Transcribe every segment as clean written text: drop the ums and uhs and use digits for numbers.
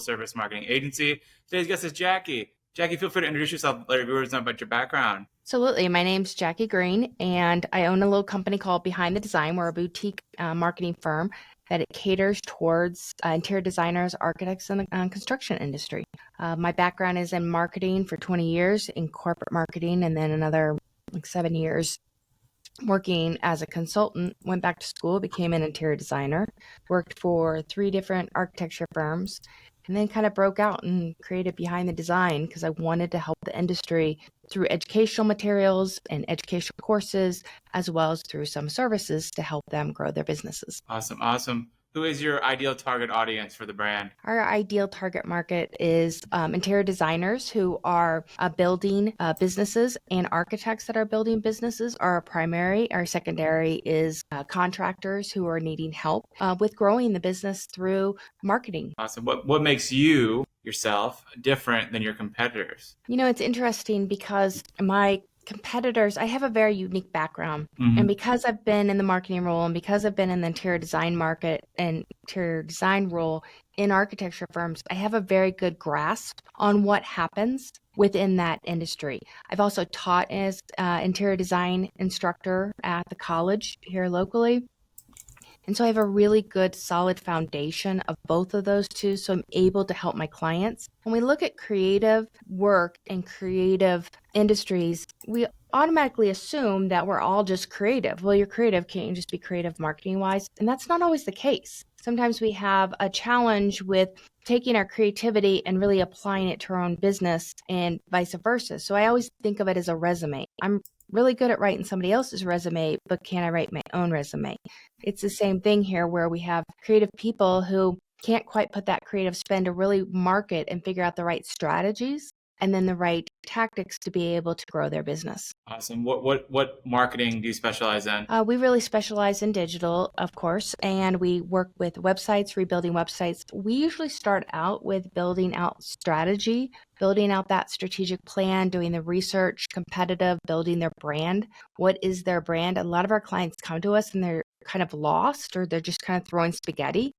full-service marketing agency. Today's guest is Jackie. Jackie, feel free to introduce yourself, let your viewers know about your background. Absolutely. My name's Jackie Green, and I own a little company called Behind the Design. We're a boutique marketing firm that it caters towards interior designers, architects, and the construction industry. My background is in marketing for 20 years in corporate marketing, and then another 7 years working as a consultant. Went back to school, became an interior designer, worked for 3 different architecture firms, and then kind of broke out and created Behind the Design because I wanted to help the industry through educational materials and educational courses, as well as through some services to help them grow their businesses. Awesome. Who is your ideal target audience for the brand? Our ideal target market is interior designers who are building businesses, and architects that are building businesses are our primary. Our secondary is contractors who are needing help with growing the business through marketing. Awesome. What makes you, yourself, different than your competitors? You know, it's interesting because my competitors, I have a very unique background. And because I've been in the marketing role, and because I've been in the interior design market and interior design role in architecture firms, I have a very good grasp on what happens within that industry. I've also taught as interior design instructor at the college here locally. And so I have a really good, solid foundation of both of those two. So I'm able to help my clients. When we look at creative work and creative industries, we automatically assume that we're all just creative. Well, you're creative. Can't you just be creative marketing wise? And that's not always the case. Sometimes we have a challenge with taking our creativity and really applying it to our own business and vice versa. So I always think of it as a resume. I'm really good at writing somebody else's resume, but can I write my own resume? It's the same thing here where we have creative people who can't quite put that creative spin to really market and figure out the right strategies and then the right tactics to be able to grow their business. Awesome. What marketing do you specialize in? We really specialize in digital, of course, and we work with websites, rebuilding websites. We usually start out with building out strategy, building out that strategic plan, doing the research, competitive, building their brand. What is their brand? A lot of our clients come to us and they're kind of lost, or they're just kind of throwing spaghetti.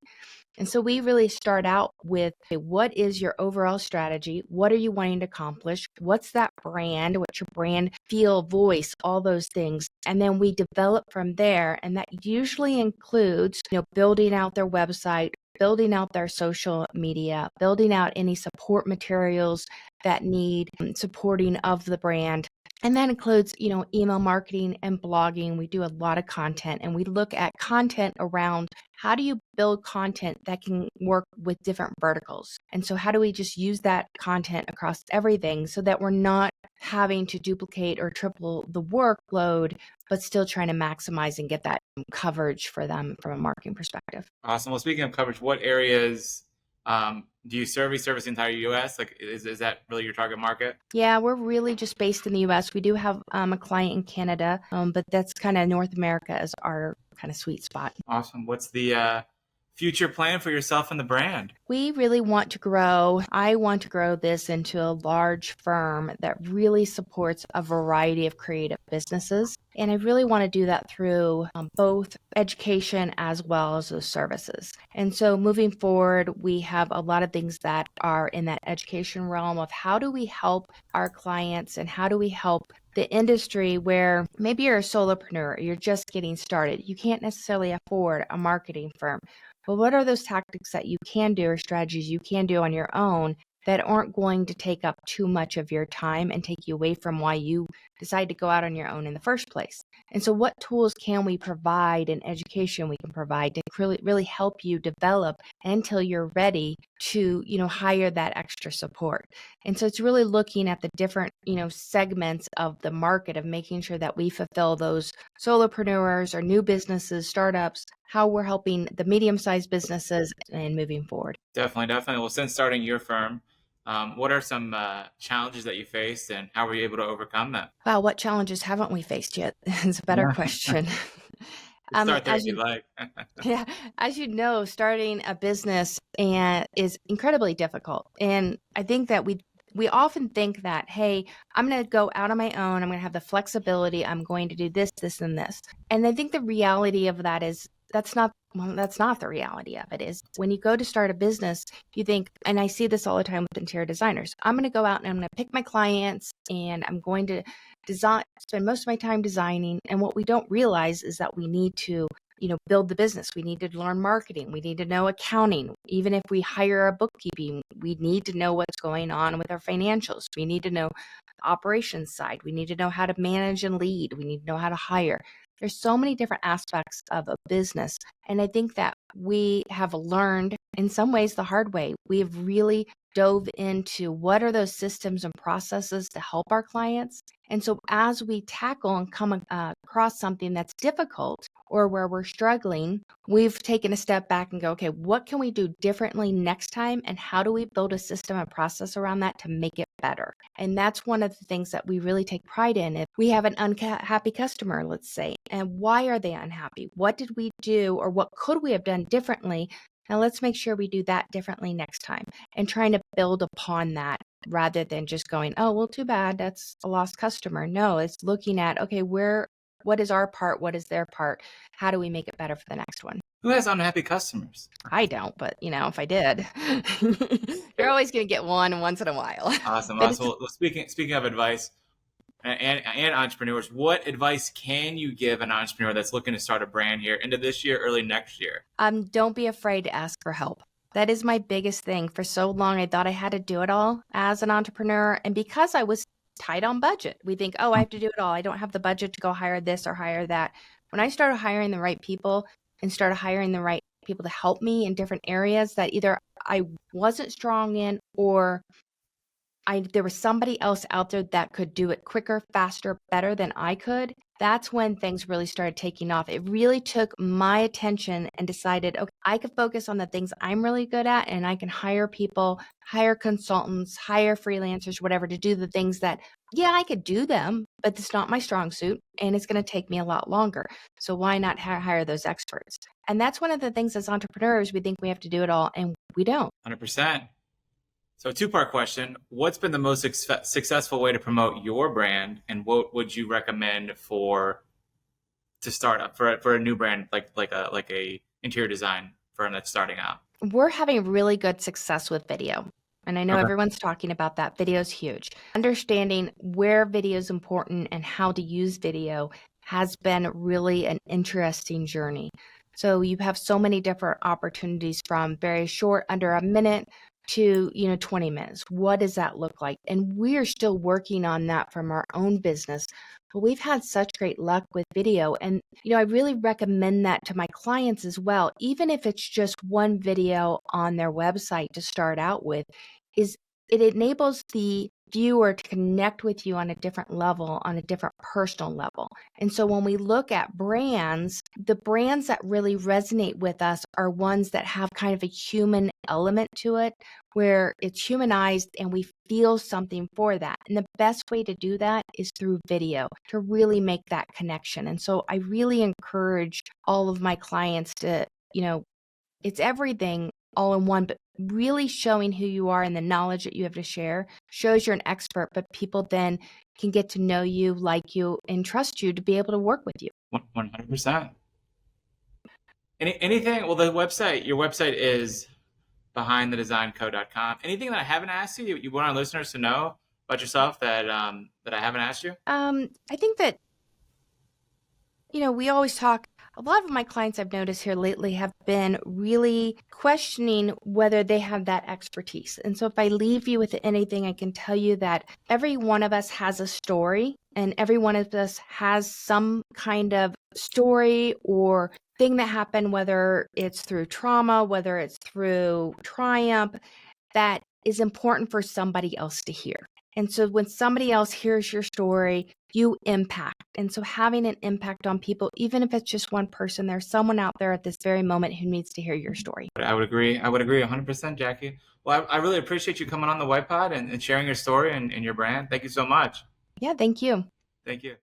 And so we really start out with, okay, what is your overall strategy? What are you wanting to accomplish? What's that brand? What's your brand feel, voice, all those things? And then we develop from there. And that usually includes, building out their website, building out their social media, building out any support materials that need supporting of the brand. And that includes, email marketing and blogging. We do a lot of content, and we look at content around how do you build content that can work with different verticals. And so how do we just use that content across everything so that we're not having to duplicate or triple the workload, but still trying to maximize and get that coverage for them from a marketing perspective. Awesome. Well, speaking of coverage, what areas do you service the entire U.S.? Like, is that really your target market? Yeah, we're really just based in the U.S. We do have a client in Canada, but that's kind of North America as our kind of sweet spot. Awesome. What's the future plan for yourself and the brand? We really want to grow. I want to grow this into a large firm that really supports a variety of creative businesses. And I really want to do that through both education as well as those services. And so moving forward, we have a lot of things that are in that education realm of how do we help our clients and how do we help the industry where maybe you're a solopreneur, you're just getting started. You can't necessarily afford a marketing firm. But what are those tactics that you can do or strategies you can do on your own that aren't going to take up too much of your time and take you away from why you decide to go out on your own in the first place? And so what tools can we provide and education we can provide to really help you develop until you're ready to, hire that extra support? And so it's really looking at the different, segments of the market of making sure that we fulfill those solopreneurs or new businesses, startups, how we're helping the medium-sized businesses and moving forward. Definitely. Well, since starting your firm, what are some challenges that you faced and how were you able to overcome them? Wow, what challenges haven't we faced yet? It's a better question. Start there if you like. Yeah, as you know, starting a business is incredibly difficult. And I think that we often think that, hey, I'm going to go out on my own. I'm going to have the flexibility. I'm going to do this, this, and this. And I think the reality of that is that's not Well, that's not the reality of it. Is when you go to start a business, you think, and I see this all the time with interior designers, I'm going to go out and I'm going to pick my clients and I'm going to spend most of my time designing. And what we don't realize is that we need to, build the business. We need to learn marketing. We need to know accounting. Even if we hire a bookkeeping, we need to know what's going on with our financials. We need to know the operations side. We need to know how to manage and lead. We need to know how to hire. There's so many different aspects of a business. And I think that we have learned in some ways the hard way. We have really dove into what are those systems and processes to help our clients. And so as we tackle and come across something that's difficult or where we're struggling, we've taken a step back and go, okay, what can we do differently next time? And how do we build a system and process around that to make it better? And that's one of the things that we really take pride in. If we have an unhappy customer, let's say, and why are they unhappy? What did we do or what could we have done differently? Now let's make sure we do that differently next time and trying to build upon that rather than just going, oh, well, too bad, that's a lost customer. No, it's looking at, okay, what is our part? What is their part? How do we make it better for the next one? Who has unhappy customers? I don't, but if I did, you're always going to get one once in a while. Awesome. But Awesome. Well, speaking of advice and entrepreneurs, what advice can you give an entrepreneur that's looking to start a brand here into this year, early next year? Don't be afraid to ask for help. That is my biggest thing. For so long, I thought I had to do it all as an entrepreneur. And because I was tight on budget, we think, oh, I have to do it all. I don't have the budget to go hire this or hire that. When I started hiring the right people and started hiring the right people to help me in different areas that either I wasn't strong in or there was somebody else out there that could do it quicker, faster, better than I could. That's when things really started taking off. It really took my attention and decided, okay, I could focus on the things I'm really good at and I can hire people, hire consultants, hire freelancers, whatever, to do the things that, yeah, I could do them, but it's not my strong suit and it's going to take me a lot longer. So why not hire those experts? And that's one of the things as entrepreneurs, we think we have to do it all and we don't. 100%. So a two-part question. What's been the most successful way to promote your brand, and what would you recommend to start up for a new brand like a interior design firm that's starting out? We're having really good success with video. And I know everyone's talking about that. Video is huge. Understanding where video is important and how to use video has been really an interesting journey. So you have so many different opportunities from very short, under a minute, to 20 minutes. What does that look like? And we're still working on that from our own business, but we've had such great luck with video. And I really recommend that to my clients as well, even if it's just one video on their website to start out with. Is it enables the viewer to connect with you on a different level, on a different personal level. And so when we look at brands, the brands that really resonate with us are ones that have kind of a human element to it, where it's humanized and we feel something for that. And the best way to do that is through video, to really make that connection. And so I really encourage all of my clients to, it's everything all in one, but really showing who you are and the knowledge that you have to share shows you're an expert, but people then can get to know you, like you, and trust you to be able to work with you. 100%. Anything? Well, your website is behindthedesignco.com. Anything that I haven't asked you want our listeners to know about yourself that I haven't asked you? I think that, we always talk. A lot of my clients I've noticed here lately have been really questioning whether they have that expertise. And so if I leave you with anything, I can tell you that every one of us has a story, and every one of us has some kind of story or thing that happened, whether it's through trauma, whether it's through triumph, that is important for somebody else to hear. And so when somebody else hears your story, you impact. And so having an impact on people, even if it's just one person, there's someone out there at this very moment who needs to hear your story. I would agree 100%, Jackie. Well, I really appreciate you coming on the Wytpod and sharing your story and your brand. Thank you so much. Yeah, thank you. Thank you.